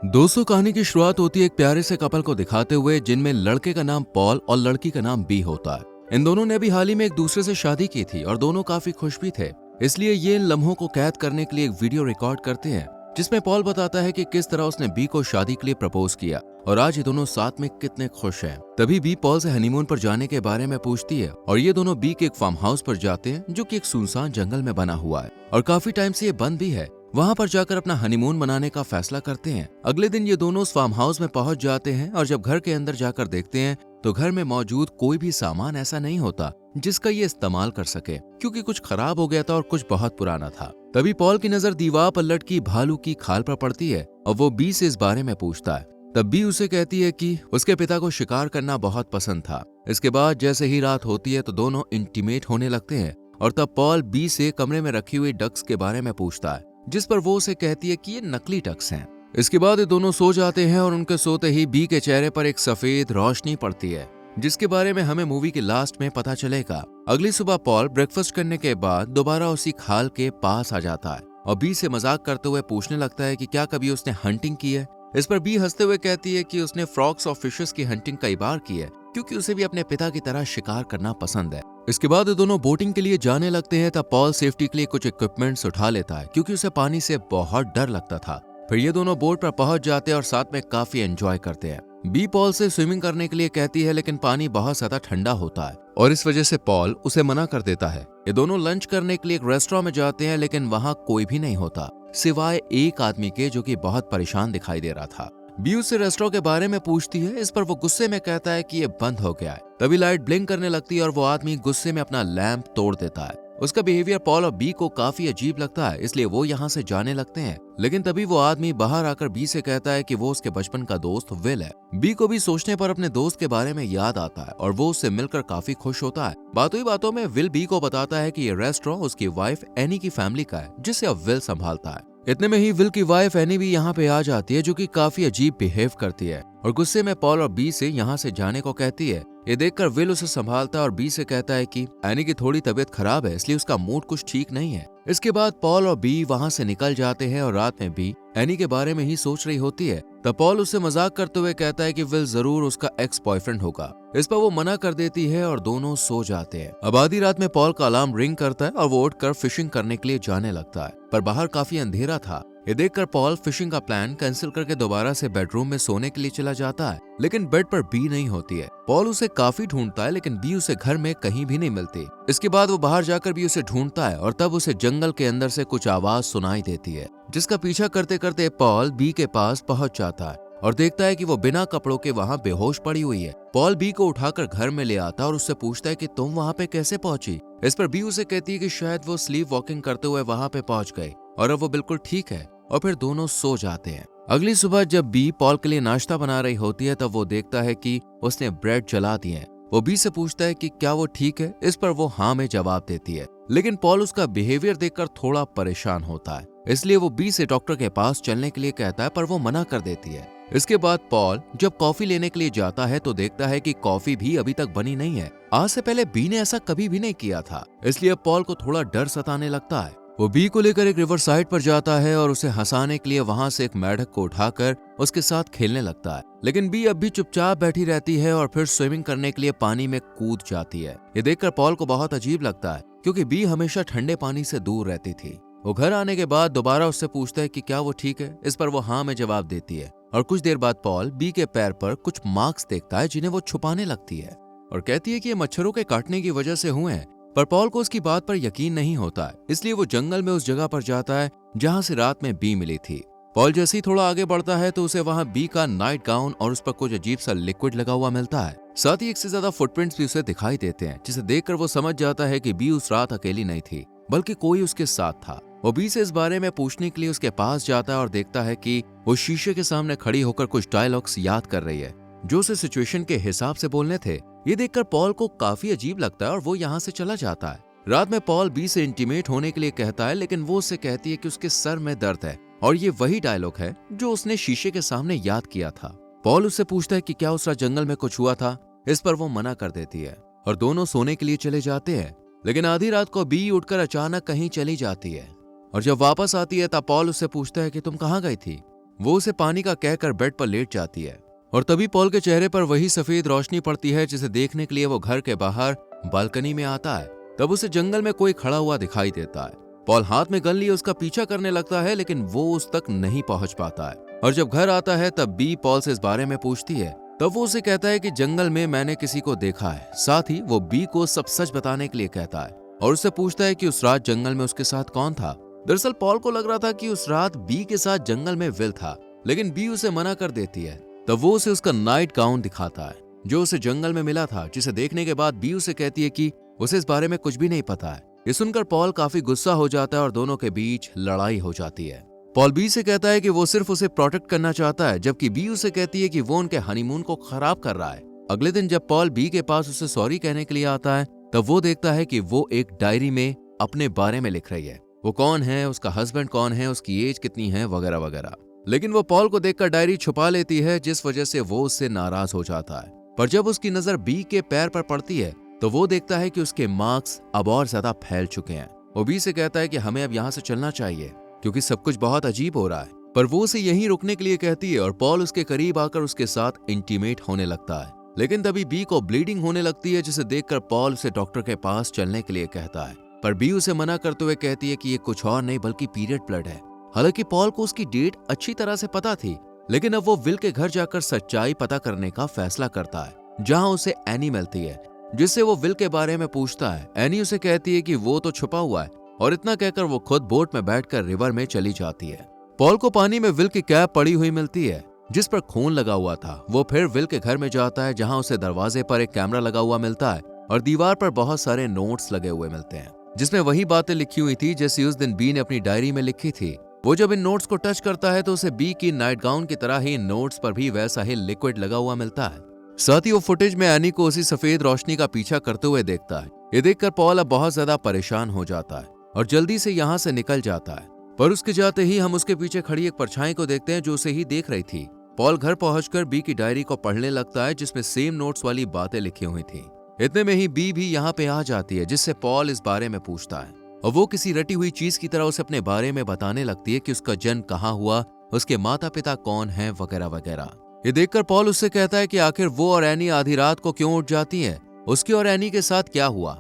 दोस्तों, कहानी की शुरुआत होती है एक प्यारे से कपल को दिखाते हुए जिनमें लड़के का नाम पॉल और लड़की का नाम बी होता है। इन दोनों ने अभी हाल ही में एक दूसरे से शादी की थी और दोनों काफी खुश भी थे। इसलिए ये इन लम्हों को कैद करने के लिए एक वीडियो रिकॉर्ड करते हैं जिसमें पॉल बताता है कि किस तरह उसने बी को शादी के लिए प्रपोज किया और आज ये दोनों साथ में कितने खुश हैं। तभी बी पॉल से हनीमून पर जाने के बारे में पूछती है और ये दोनों बी के एक फार्म हाउस पर जाते हैं जो कि एक सुनसान जंगल में बना हुआ है और काफी टाइम से ये बंद भी है। वहां पर जाकर अपना हनीमून मनाने का फैसला करते हैं। अगले दिन ये दोनों उस फार्म हाउस में पहुंच जाते हैं और जब घर के अंदर जाकर देखते हैं तो घर में मौजूद कोई भी सामान ऐसा नहीं होता जिसका ये इस्तेमाल कर सके, क्योंकि कुछ खराब हो गया था और कुछ बहुत पुराना था। तभी पॉल की नजर दीवार पर लटकी भालू की खाल पर पड़ती है और वो बी से इस बारे में पूछता है। तब बी उसे कहती है कि उसके पिता को शिकार करना बहुत पसंद था। इसके बाद जैसे ही रात होती है तो दोनों इंटीमेट होने लगते हैं और तब पॉल बी से कमरे में रखी हुई डक्स के बारे में पूछता है, जिस पर वो उसे कहती है कि ये नकली डक्स हैं। इसके बाद ये दोनों सो जाते हैं और उनके सोते ही बी के चेहरे पर एक सफेद रोशनी पड़ती है जिसके बारे में हमें मूवी के लास्ट में पता चलेगा। अगली सुबह पॉल ब्रेकफास्ट करने के बाद दोबारा उसी खाल के पास आ जाता है और बी से मजाक करते हुए पूछने लगता है कि क्या कभी उसने हंटिंग की है। इस पर बी हंसते हुए कहती है कि उसने फ्रॉग्स और फिशेस की हंटिंग कई बार की है क्योंकि उसे भी अपने पिता की तरह शिकार करना पसंद है। इसके बाद दोनों बोटिंग के लिए जाने लगते हैं। तब पॉल सेफ्टी के लिए कुछ इक्विपमेंट्स उठा लेता है क्योंकि उसे पानी से बहुत डर लगता था। फिर ये दोनों बोट पर पहुंच जाते हैं और साथ में काफी एंजॉय करते हैं। बी पॉल से स्विमिंग करने के लिए कहती है लेकिन पानी बहुत ज्यादा ठंडा होता है और इस वजह से पॉल उसे मना कर देता है। ये दोनों लंच करने के लिए एक रेस्टोरेंट में जाते हैं लेकिन वहां कोई भी नहीं होता सिवाय एक आदमी के जो कि बहुत परेशान दिखाई दे रहा था। बी उससे रेस्टोरेंट के बारे में पूछती है। इस पर वो गुस्से में कहता है कि ये बंद हो गया है। तभी लाइट ब्लिंक करने लगती है और वो आदमी गुस्से में अपना लैंप तोड़ देता है। उसका बिहेवियर पॉल और बी को काफी अजीब लगता है, इसलिए वो यहाँ से जाने लगते हैं। लेकिन तभी वो आदमी बाहर आकर बी से कहता है कि वो उसके बचपन का दोस्त विल है। बी को भी सोचने पर अपने दोस्त के बारे में याद आता है और वो उससे मिलकर काफी खुश होता है। बातों ही बातों में विल बी को बताता है कि ये रेस्टोरेंट उसकी वाइफ एनी की फैमिली का है जिसे अब विल संभालता है। इतने में ही विल की वाइफ एनी भी यहाँ पे आ जाती है जो कि काफी अजीब बिहेव करती है और गुस्से में पॉल और बी से यहाँ से जाने को कहती है। ये देखकर विल उसे संभालता है और बी से कहता है कि एनी की थोड़ी तबीयत खराब है इसलिए उसका मूड कुछ ठीक नहीं है। इसके बाद पॉल और बी वहाँ से निकल जाते हैं और रात में बी एनी के बारे में ही सोच रही होती है। तब पॉल उससे मजाक करते हुए कहता है कि विल जरूर उसका एक्स बॉयफ्रेंड होगा। इस पर वो मना कर देती है और दोनों सो जाते हैं। अब आधी रात में पॉल का अलार्म रिंग करता है और वो उठकर फिशिंग करने के लिए जाने लगता है, पर बाहर काफी अंधेरा था। ये देखकर पॉल फिशिंग का प्लान कैंसिल करके दोबारा से बेडरूम में सोने के लिए चला जाता है, लेकिन बेड पर बी नहीं होती है। पॉल उसे काफी ढूंढता है लेकिन बी उसे घर में कहीं भी नहीं मिलती। इसके बाद वो बाहर जाकर भी उसे ढूंढता है और तब उसे जंगल के अंदर से कुछ आवाज सुनाई देती है, जिसका पीछा करते करते पॉल बी के पास पहुंच जाता है और देखता है कि वो बिना कपड़ों के वहाँ बेहोश पड़ी हुई है। पॉल बी को उठाकर घर में ले आता है और उससे पूछता है कि तुम वहाँ पे कैसे पहुंची। इस पर बी उसे कहती है कि शायद वो स्लीप वॉकिंग करते हुए वहाँ पे पहुंच गए और अब वो बिल्कुल ठीक है और फिर दोनों सो जाते हैं। अगली सुबह जब बी पॉल के लिए नाश्ता बना रही होती है तब वो देखता है कि उसने ब्रेड जला दिए हैं। वो बी से पूछता है कि क्या वो ठीक है। इस पर वो हाँ में जवाब देती है, लेकिन पॉल उसका बिहेवियर देखकर थोड़ा परेशान होता है, इसलिए वो बी से डॉक्टर के पास चलने के लिए कहता है पर वो मना कर देती है। इसके बाद पॉल जब कॉफी लेने के लिए जाता है तो देखता है कि कॉफी भी अभी तक बनी नहीं है। आज से पहले बी ने ऐसा कभी भी नहीं किया था, इसलिए पॉल को थोड़ा डर सताने लगता है। वो बी को लेकर एक रिवर साइड पर जाता है और उसे हंसाने के लिए वहां से एक मेढक को उठाकर उसके साथ खेलने लगता है, लेकिन बी अब भी चुपचाप बैठी रहती है और फिर स्विमिंग करने के लिए पानी में कूद जाती है। ये देखकर पॉल को बहुत अजीब लगता है क्योंकि बी हमेशा ठंडे पानी से दूर रहती थी। वो घर आने के बाद दोबारा उससे पूछता है कि क्या वो ठीक है। इस पर वो हाँ में जवाब देती है और कुछ देर बाद पॉल बी के पैर पर कुछ मार्क्स देखता है जिन्हें वो छुपाने लगती है और कहती है कि ये मच्छरों के काटने की वजह से हुए हैं। पर पॉल को उसकी बात पर यकीन नहीं होता है, इसलिए वो जंगल में उस जगह पर जाता है जहां से रात में बी मिली थी। पॉल जैसे ही थोड़ा आगे बढ़ता है तो उसे वहां बी का नाइट गाउन और उस पर कुछ अजीब सा लिक्विड लगा हुआ मिलता है। साथ ही एक से ज्यादा फुटप्रिंट्स भी उसे दिखाई देते हैं, जिसे देखकर वो समझ जाता है कि बी उस रात अकेली नहीं थी बल्कि कोई उसके साथ था। वो बी से इस बारे में पूछने के लिए उसके पास जाता है और देखता है कि वो शीशे के सामने खड़ी होकर कुछ डायलॉग्स याद कर रही है जो उसे सिचुएशन के हिसाब से बोलने थे। ये देखकर पॉल को काफी अजीब लगता है और वो यहाँ से चला जाता है। रात में पॉल बी से इंटीमेट होने के लिए कहता है, लेकिन वो उससे कहती है कि उसके सर में दर्द है और ये वही डायलॉग है जो उसने शीशे के सामने याद किया था। पॉल उससे पूछता है कि क्या उस रात जंगल में कुछ हुआ था। इस पर वो मना कर देती है और दोनों सोने के लिए चले जाते हैं, लेकिन आधी रात को बी उठकर अचानक कहीं चली जाती है और जब वापस आती है तब पॉल उससे पूछता है कि तुम कहाँ गई थी। वो उसे पानी का कहकर बेड पर लेट जाती है और तभी पॉल के चेहरे पर वही सफेद रोशनी पड़ती है जिसे देखने के लिए वो घर के बाहर बालकनी में आता है। तब उसे जंगल में कोई खड़ा हुआ दिखाई देता है। पॉल हाथ में गन लिए उसका पीछा करने लगता है, लेकिन वो उस तक नहीं पहुंच पाता है। और जब घर आता है तब बी पॉल से इस बारे में पूछती है। तब वो उसे कहता है कि जंगल में मैंने किसी को देखा है। साथ ही वो बी को सब सच बताने के लिए कहता है और उससे पूछता है कि उस रात जंगल में उसके साथ कौन था। दरअसल पॉल को लग रहा था कि उस रात बी के साथ जंगल में विल था, लेकिन बी उसे मना कर देती है। तब वो उसे उसका नाइट गाउन दिखाता है जो उसे जंगल में मिला था, जिसे देखने के बाद बी उसे कहती है कि उसे इस बारे में कुछ भी नहीं पता है। ये सुनकर पॉल काफी गुस्सा हो जाता है और दोनों के बीच लड़ाई हो जाती है। पॉल बी से कहता है कि वो सिर्फ उसे प्रोटेक्ट करना चाहता है, जबकि बी उसे कहती है कि वो उनके हनीमून को खराब कर रहा है। अगले दिन जब पॉल बी के पास उसे सॉरी कहने के लिए आता है तब वो देखता है कि वो एक डायरी में अपने बारे में लिख रही है। वो कौन है, उसका हस्बैंड कौन है, उसकी एज कितनी है, वगैरह वगैरह। लेकिन वो पॉल को देखकर डायरी छुपा लेती है, जिस वजह से वो उससे नाराज हो जाता है। पर जब उसकी नजर बी के पैर पर पड़ती है तो वो देखता है कि उसके मार्क्स अब और ज्यादा फैल चुके हैं। वो बी से कहता है कि हमें अब यहाँ से चलना चाहिए क्योंकि सब कुछ बहुत अजीब हो रहा है। पर वो उसे यहीं रुकने के लिए कहती है और पॉल उसके करीब आकर उसके साथ इंटीमेट होने लगता है। लेकिन तभी बी को ब्लीडिंग होने लगती है, जिसे देखकर पॉल उसे डॉक्टर के पास चलने के लिए कहता है। पर बी उसे मना करते हुए कहती है कि ये कुछ और नहीं बल्कि पीरियड ब्लड है। हालांकि पॉल को उसकी डेट अच्छी तरह से पता थी, लेकिन अब वो विल के घर जाकर सच्चाई पता करने का फैसला करता है, जहां उसे एनी मिलती है, जिससे वो विल के बारे में पूछता है। एनी उसे कहती है कि वो तो छुपा हुआ है और इतना कहकर वो खुद बोट में बैठकर रिवर में चली जाती है। पॉल को पानी में विल की कैप पड़ी हुई मिलती है जिस पर खून लगा हुआ था। वो फिर विल के घर में जाता है, जहां उसे दरवाजे पर एक कैमरा लगा हुआ मिलता है और दीवार पर बहुत सारे नोट्स लगे हुए मिलते हैं, जिसमें वही बातें लिखी हुई थी जैसी उस दिन बी ने अपनी डायरी में लिखी थी। वो जब इन नोट्स को टच करता है तो उसे बी की नाइट गाउन की तरह ही नोट्स पर भी वैसा ही लिक्विड लगा हुआ मिलता है। साथ ही वो फुटेज में एनी को उसी सफेद रोशनी का पीछा करते हुए देखता है। ये देखकर पॉल अब बहुत ज्यादा परेशान हो जाता है और जल्दी से यहाँ से निकल जाता है। पर उसके जाते ही हम उसके पीछे खड़ी एक परछाई को देखते हैं जो उसे ही देख रही थी। पॉल घर पहुंचकर बी की डायरी को पढ़ने लगता है जिसमें सेम नोट्स वाली बातें लिखी हुई थी। इतने में ही बी भी यहाँ पे आ जाती है, जिससे पॉल इस बारे में पूछता है और वो किसी रटी हुई चीज की तरह उसे अपने बारे में बताने लगती है कि उसका जन्म कहाँ हुआ, उसके माता पिता कौन हैं, वगैरह वगैरह। ये देखकर पॉल उससे कहता है कि आखिर वो और एनी आधी रात को क्यों उठ जाती है, उसकी और एनी के साथ क्या हुआ।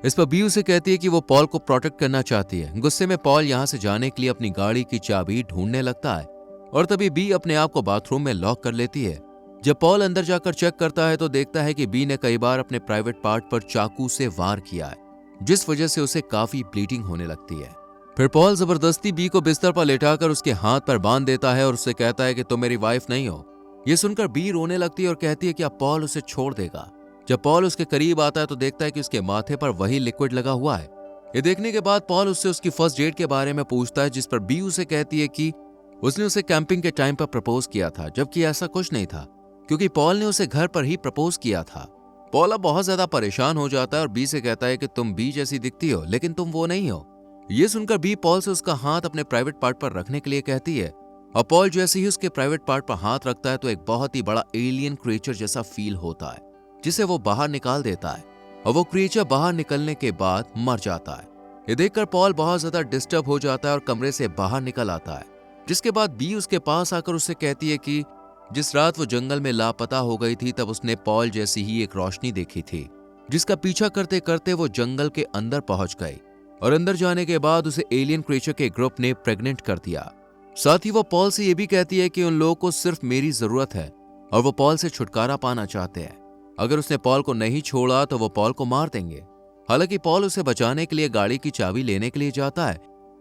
इस पर बी उसे कहती है कि वो पॉल को प्रोटेक्ट करना चाहती है। गुस्से में पॉल यहाँ से जाने के लिए अपनी गाड़ी की चाबी ढूंढने लगता है और तभी बी अपने आप को बाथरूम में लॉक कर लेती है। जब पॉल अंदर जाकर चेक करता है तो देखता है कि बी ने कई बार अपने प्राइवेट पार्ट पर चाकू से वार किया है, जिस वजह से उसे काफी ब्लीडिंग होने लगती है। फिर पॉल जबरदस्ती बी को बिस्तर पर लेटाकर उसके हाथ पर बांध देता है और उससे कहता है कि तुम मेरी वाइफ नहीं हो। ये सुनकर बी रोने लगती है और कहती है कि अब पॉल उसे छोड़ देगा। जब पॉल उसके करीब आता है तो देखता है कि उसके माथे पर वही लिक्विड लगा हुआ है। ये देखने के बाद पॉल उससे उसकी फर्स्ट डेट के बारे में पूछता है, जिस पर बी उसे कहती है कि उसने उसे कैंपिंग के टाइम पर प्रपोज किया था, जबकि ऐसा कुछ नहीं था क्योंकि पॉल ने उसे घर पर ही प्रपोज किया था। पॉल अब बहुत ज्यादा परेशान हो जाता है और बी से कहता है कि तुम बी जैसी दिखती हो लेकिन तुम वो नहीं हो। ये सुनकर बी पॉल से उसका हाथ अपने प्राइवेट पार्ट पर रखने के लिए कहती है और पॉल जैसे ही उसके प्राइवेट पार्ट पर हाथ रखता है तो एक बहुत ही बड़ा एलियन क्रिएचर जैसा फील होता है, जिसे वो बाहर निकाल देता है और वो क्रिएचर बाहर निकलने के बाद मर जाता है। ये देखकर पॉल बहुत ज्यादा डिस्टर्ब हो जाता है और कमरे से बाहर निकल आता है, जिसके बाद बी उसके पास आकर उससे कहती है कि जिस रात वो जंगल में लापता हो गई थी तब उसने पॉल जैसी ही एक रोशनी देखी थी, जिसका पीछा करते करते वो जंगल के अंदर पहुंच गई और अंदर जाने के बाद उसे एलियन क्रिएचर के ग्रुप ने प्रेग्नेंट कर दिया। साथ ही वो पॉल से ये भी कहती है कि उन लोगों को सिर्फ मेरी जरूरत है और वो पॉल से छुटकारा पाना चाहते हैं। अगर उसने पॉल को नहीं छोड़ा तो वो पॉल को मार देंगे। हालांकि पॉल उसे बचाने के लिए गाड़ी की चाबी लेने के लिए जाता है,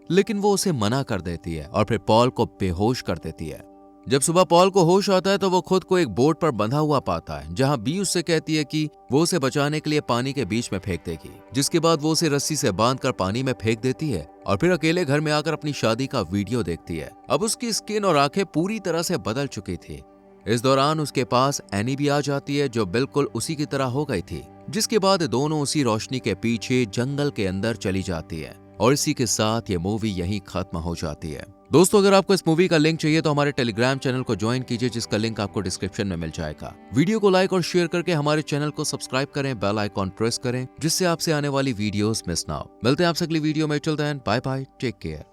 लेकिन वो उसे मना कर देती है और फिर पॉल को बेहोश कर देती है। जब सुबह पॉल को होश आता है तो वो खुद को एक बोट पर बंधा हुआ पाता है, जहां बी उससे कहती है कि वो उसे बचाने के लिए पानी के बीच में फेंक देगी, जिसके बाद वो उसे रस्सी से बांधकर पानी में फेंक देती है और फिर अकेले घर में आकर अपनी शादी का वीडियो देखती है। अब उसकी स्किन और आंखें पूरी तरह से बदल चुकी थी। इस दौरान उसके पास एनी भी आ जाती है जो बिल्कुल उसी की तरह हो गई थी, जिसके बाद दोनों उसी रोशनी के पीछे जंगल के अंदर चली जाती है और इसी के साथ ये मूवी यहीं खत्म हो जाती है। दोस्तों, अगर आपको इस मूवी का लिंक चाहिए तो हमारे टेलीग्राम चैनल को ज्वाइन कीजिए, जिसका लिंक आपको डिस्क्रिप्शन में मिल जाएगा। वीडियो को लाइक और शेयर करके हमारे चैनल को सब्सक्राइब करें, बेल आइकॉन प्रेस करें, जिससे आपसे आने वाली वीडियोस मिस ना हो। मिलते हैं आपसे अगली वीडियो में। Till then bye bye, take care.